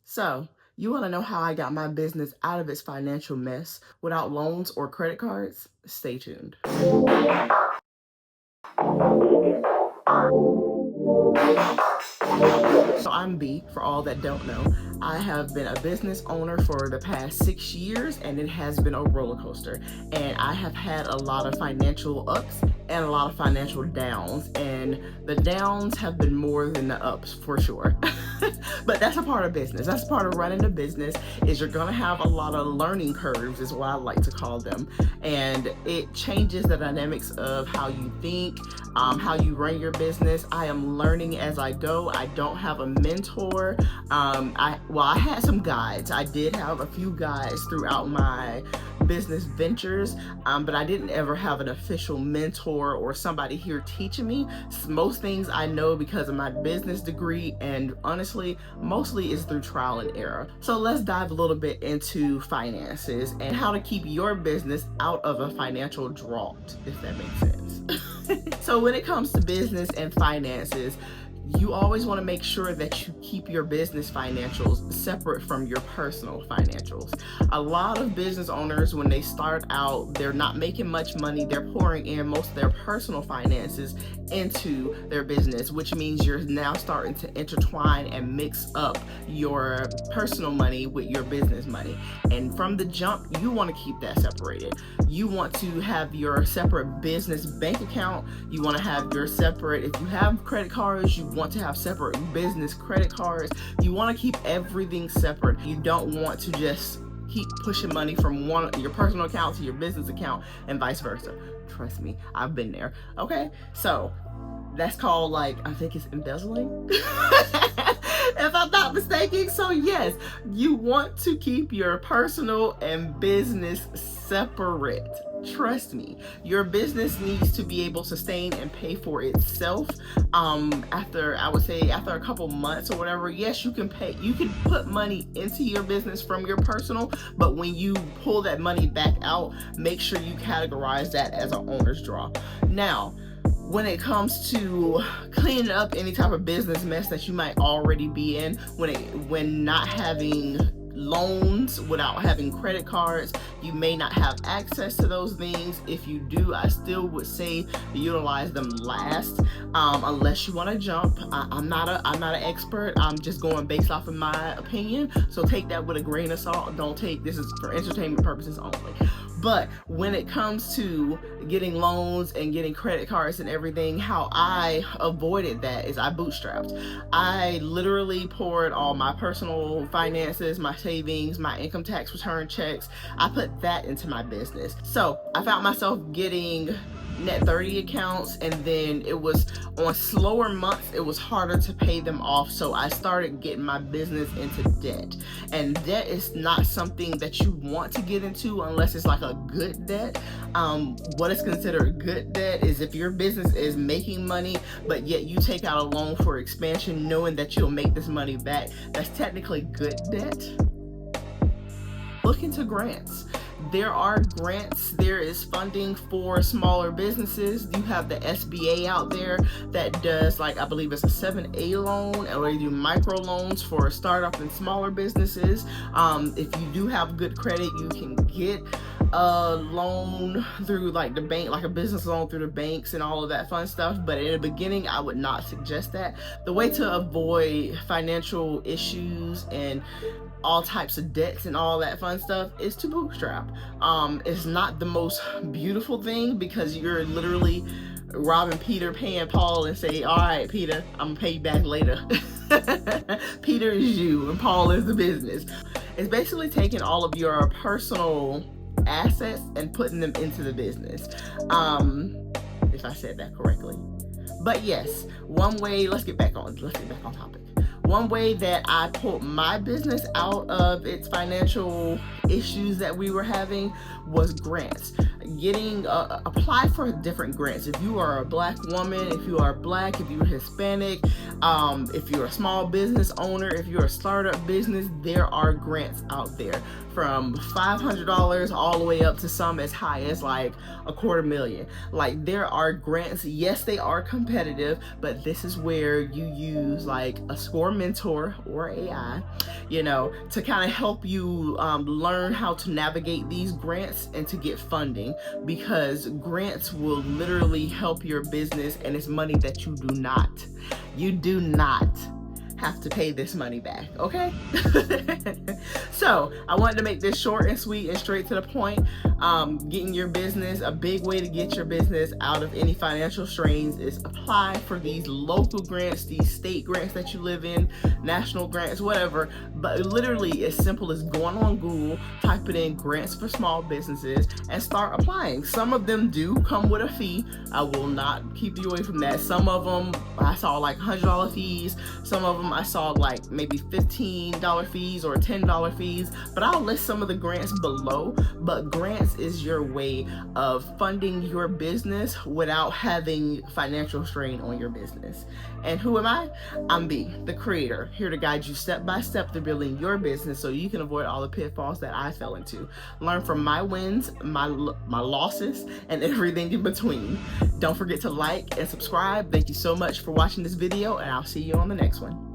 So, you want to know how I got my business out of its financial mess without loans or credit cards? Stay tuned. So I'm B, for all that don't know. I have been a business owner for the past 6 years, and it has been a roller coaster. And I have had a lot of financial ups and a lot of financial downs. And the downs have been more than the ups, for sure. But that's a part of business. That's part of running a business, is you're gonna have a lot of learning curves, is what I like to call them. And it changes the dynamics of how you think, how you run your business. I am learning as I go. I don't have a mentor. I had some guides. I did have a few guides throughout my business ventures, but I didn't ever have an official mentor or somebody here teaching me. Most things I know because of my business degree, and honestly, mostly is through trial and error. So let's dive a little bit into finances and how to keep your business out of a financial drought, if that makes sense. So when it comes to business and finances, you always want to make sure that you keep your business financials separate from your personal financials. A lot of business owners, when they start out, they're not making much money. They're pouring in most of their personal finances into their business, which means you're now starting to intertwine and mix up your personal money with your business money. And from the jump, you want to keep that separated. You want to have your separate business bank account. You want to have your separate, if you have credit cards, you want to have separate business credit cards. You want to keep everything separate. You don't want to just keep pushing money from your personal account to your business account and vice versa. Trust me, I've been there. Okay, so that's called, like, I think it's embezzling. If I'm not mistaken. So yes, you want to keep your personal and business separate. Trust me, your business needs to be able to sustain and pay for itself. After a couple months or whatever, yes, you can put money into your business from your personal, but when you pull that money back out, make sure you categorize that as an owner's draw. Now, when it comes to cleaning up any type of business mess that you might already be in, when not having loans, without having credit cards, you may not have access to those things. If you do, I still would say to utilize them last, unless you want to jump. I'm not an expert. I'm just going based off of my opinion, so take that with a grain of salt. This is for entertainment purposes only. But when it comes to getting loans and getting credit cards and everything, how I avoided that is I bootstrapped. I literally poured all my personal finances, my savings, my income tax return checks. I put that into my business. So I found myself getting net 30 accounts, and then it was on slower months, it was harder to pay them off. So I started getting my business into debt, and debt is not something that you want to get into unless it's like a good debt. What is considered good debt is if your business is making money, but yet you take out a loan for expansion knowing that you'll make this money back. That's technically good debt. Look into grants. There are grants. There is funding for smaller businesses. You have the SBA out there that does, like, I believe it's a 7A loan, or they do micro loans for startup and smaller businesses. If you do have good credit, you can get a loan through, like, the bank, like a business loan through the banks and all of that fun stuff. But in the beginning, I would not suggest that. The way to avoid financial issues and all types of debts and all that fun stuff is to bootstrap. It's not the most beautiful thing, because you're literally robbing Peter, paying Paul, and say, all right, Peter, I'm gonna pay you back later. Peter is you and Paul is the business. It's basically taking all of your personal assets and putting them into the business. If I said that correctly. But yes, one way, let's get back on topic. One way that I pulled my business out of its financial issues that we were having was grants. getting apply for different grants. If you are a Black woman, if you are Black, if you're Hispanic, if you're a small business owner, if you're a startup business, there are grants out there from $500 all the way up to some as high as like $250,000. Like, there are grants. Yes, they are competitive, but this is where you use like a score mentor or AI, to kind of help you learn how to navigate these grants and to get funding, because grants will literally help your business, and it's money that you do not have to pay this money back, okay? So I wanted to make this short and sweet and straight to the point. Getting your business, a big way to get your business out of any financial strains is apply for these local grants, these state grants that you live in, national grants, whatever. But literally as simple as going on Google, typing in grants for small businesses, and start applying. Some of them do come with a fee. I will not keep you away from that. Some of them I saw like $100 fees. Some of them I saw like maybe $15 fees or $10 fees, but I'll list some of the grants below. But grants is your way of funding your business without having financial strain on your business. And who am I? I'm B, the creator, here to guide you step by step to building your business so you can avoid all the pitfalls that I fell into. Learn from my wins, my losses, and everything in between. Don't forget to like and subscribe. Thank you so much for watching this video, and I'll see you on the next one.